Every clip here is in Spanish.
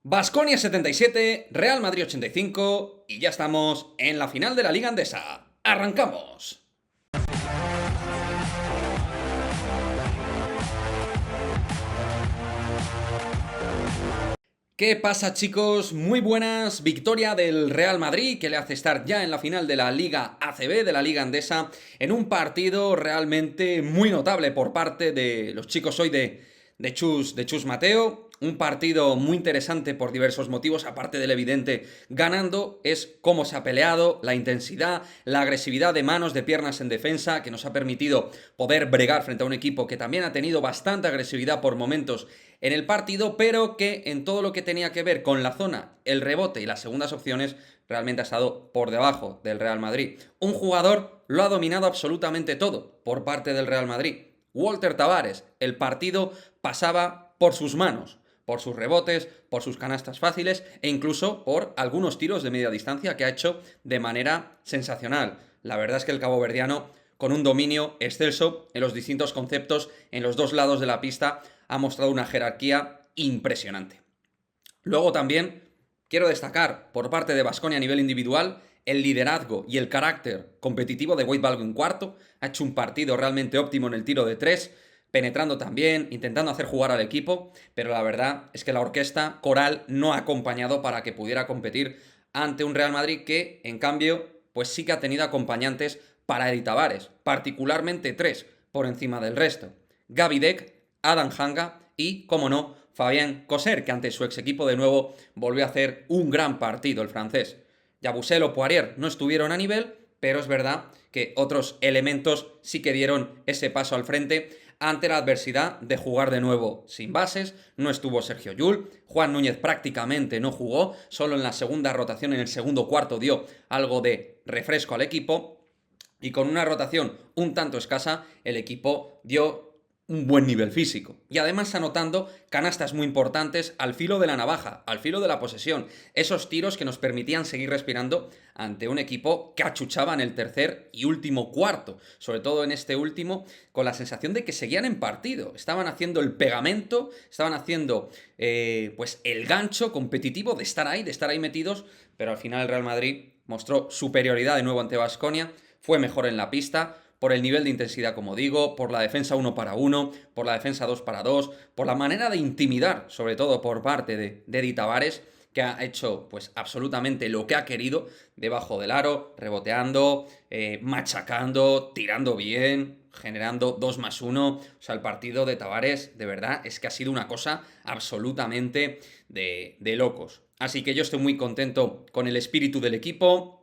Baskonia 77, Real Madrid 85 y ya estamos en la final de la Liga Endesa. ¡Arrancamos! ¿Qué pasa, chicos? Muy buenas. Victoria del Real Madrid que le hace estar ya en la final de la Liga ACB, de la Liga Endesa, en un partido realmente muy notable por parte de los chicos hoy de Chus Mateo. Un partido muy interesante por diversos motivos, aparte del evidente ganando, es cómo se ha peleado, la intensidad, la agresividad de manos, de piernas en defensa, que nos ha permitido poder bregar frente a un equipo que también ha tenido bastante agresividad por momentos en el partido, pero que en todo lo que tenía que ver con la zona, el rebote y las segundas opciones, realmente ha estado por debajo del Real Madrid. Un jugador lo ha dominado absolutamente todo por parte del Real Madrid. Walter Tavares, el partido pasaba por sus manos, por sus rebotes, por sus canastas fáciles e incluso por algunos tiros de media distancia que ha hecho de manera sensacional. La verdad es que el caboverdiano, con un dominio excelso en los distintos conceptos en los dos lados de la pista, ha mostrado una jerarquía impresionante. Luego también quiero destacar por parte de Baskonia a nivel individual el liderazgo y el carácter competitivo de Wade Baldwin IV. Ha hecho un partido realmente óptimo en el tiro de tres, penetrando también, intentando hacer jugar al equipo, pero la verdad es que la orquesta coral no ha acompañado para que pudiera competir ante un Real Madrid que, en cambio, pues sí que ha tenido acompañantes para Edi Tavares, particularmente tres por encima del resto. Gaby Deck, Adam Hanga y, como no, Fabien Coser, que ante su ex equipo de nuevo volvió a hacer un gran partido el francés. Yabusel o Poirier no estuvieron a nivel, pero es verdad que otros elementos sí que dieron ese paso al frente ante la adversidad de jugar de nuevo sin bases. No estuvo Sergio Llull, Juan Núñez prácticamente no jugó, solo en la segunda rotación, en el segundo cuarto, dio algo de refresco al equipo. Y con una rotación un tanto escasa, el equipo dio un buen nivel físico. Y además anotando canastas muy importantes al filo de la navaja, al filo de la posesión. Esos tiros que nos permitían seguir respirando ante un equipo que achuchaba en el tercer y último cuarto. Sobre todo en este último, con la sensación de que seguían en partido. Estaban haciendo el pegamento, estaban haciendo pues el gancho competitivo de estar ahí metidos. Pero al final el Real Madrid mostró superioridad de nuevo ante Baskonia. Fue mejor en la pista, por el nivel de intensidad, como digo, por la defensa 1 para 1, por la defensa 2 para 2, por la manera de intimidar, sobre todo por parte de Edi Tavares, que ha hecho pues absolutamente lo que ha querido debajo del aro, reboteando, machacando, tirando bien, generando 2+1. O sea, el partido de Tavares, de verdad, es que ha sido una cosa absolutamente de locos. Así que yo estoy muy contento con el espíritu del equipo.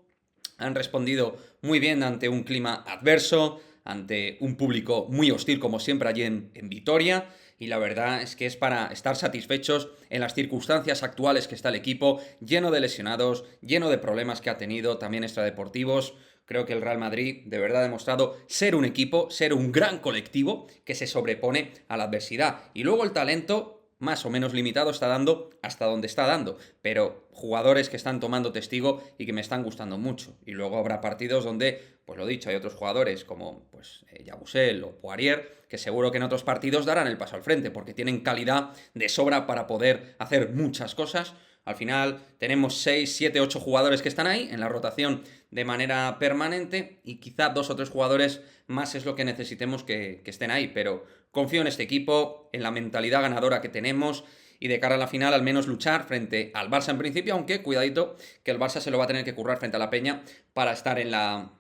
Han respondido muy bien ante un clima adverso, ante un público muy hostil como siempre allí en Vitoria, y la verdad es que es para estar satisfechos en las circunstancias actuales que está el equipo, lleno de lesionados, lleno de problemas que ha tenido, también extradeportivos. Creo que el Real Madrid de verdad ha demostrado ser un equipo, ser un gran colectivo que se sobrepone a la adversidad. Y luego el talento más o menos limitado está dando hasta donde está dando, pero jugadores que están tomando testigo y que me están gustando mucho. Y luego habrá partidos donde, pues lo dicho, hay otros jugadores como pues Yabusel o Poirier que seguro que en otros partidos darán el paso al frente porque tienen calidad de sobra para poder hacer muchas cosas. Al final tenemos 6, 7, 8 jugadores que están ahí en la rotación de manera permanente y quizá 2 o 3 jugadores más es lo que necesitemos que estén ahí, pero confío en este equipo, en la mentalidad ganadora que tenemos y de cara a la final al menos luchar frente al Barça en principio, aunque cuidadito que el Barça se lo va a tener que currar frente a la Peña para estar en la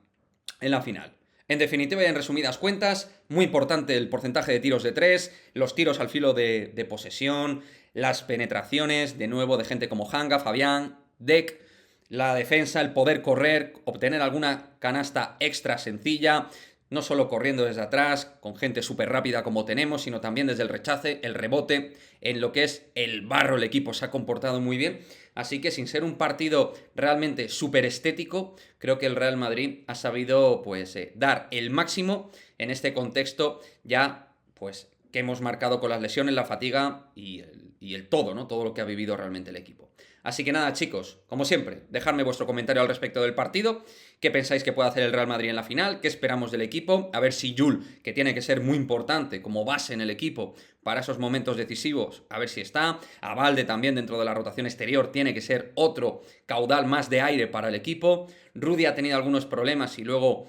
final. En definitiva y en resumidas cuentas, muy importante el porcentaje de tiros de 3, los tiros al filo de posesión, las penetraciones, de nuevo, de gente como Hanga, Fabián, Deck, la defensa, el poder correr, obtener alguna canasta extra sencilla, no solo corriendo desde atrás, con gente súper rápida como tenemos, sino también desde el rechace, el rebote, en lo que es el barro, el equipo se ha comportado muy bien. Así que sin ser un partido realmente súper estético, creo que el Real Madrid ha sabido pues dar el máximo en este contexto ya pues que hemos marcado con las lesiones, la fatiga y el todo, ¿no? Todo lo que ha vivido realmente el equipo. Así que nada, chicos, como siempre, dejadme vuestro comentario al respecto del partido, qué pensáis que puede hacer el Real Madrid en la final, qué esperamos del equipo, a ver si Jul, que tiene que ser muy importante como base en el equipo para esos momentos decisivos, a ver si está, a Valde también dentro de la rotación exterior tiene que ser otro caudal más de aire para el equipo, Rudy ha tenido algunos problemas y luego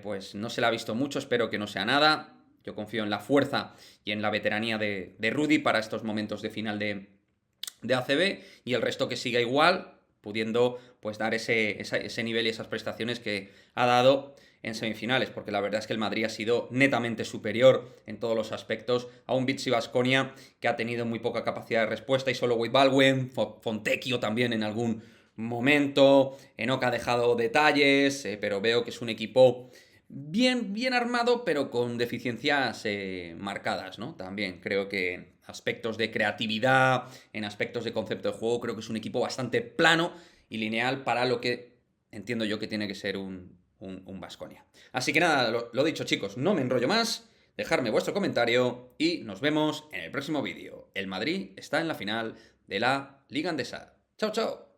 pues no se le ha visto mucho, espero que no sea nada, yo confío en la fuerza y en la veteranía de Rudy para estos momentos de final de ACB y el resto que siga igual, pudiendo pues dar ese nivel y esas prestaciones que ha dado en semifinales, porque la verdad es que el Madrid ha sido netamente superior en todos los aspectos a un Vichy Baskonia que ha tenido muy poca capacidad de respuesta y solo Wijnaldum, Fontecchio también en algún momento, Enoch ha dejado detalles, pero veo que es un equipo bien armado, pero con deficiencias marcadas, ¿no? También creo que en aspectos de creatividad, en aspectos de concepto de juego, creo que es un equipo bastante plano y lineal para lo que entiendo yo que tiene que ser un Baskonia. Así que nada, lo dicho, chicos, no me enrollo más, dejadme vuestro comentario y nos vemos en el próximo vídeo. El Madrid está en la final de la Liga Andesa. ¡Chao, chao!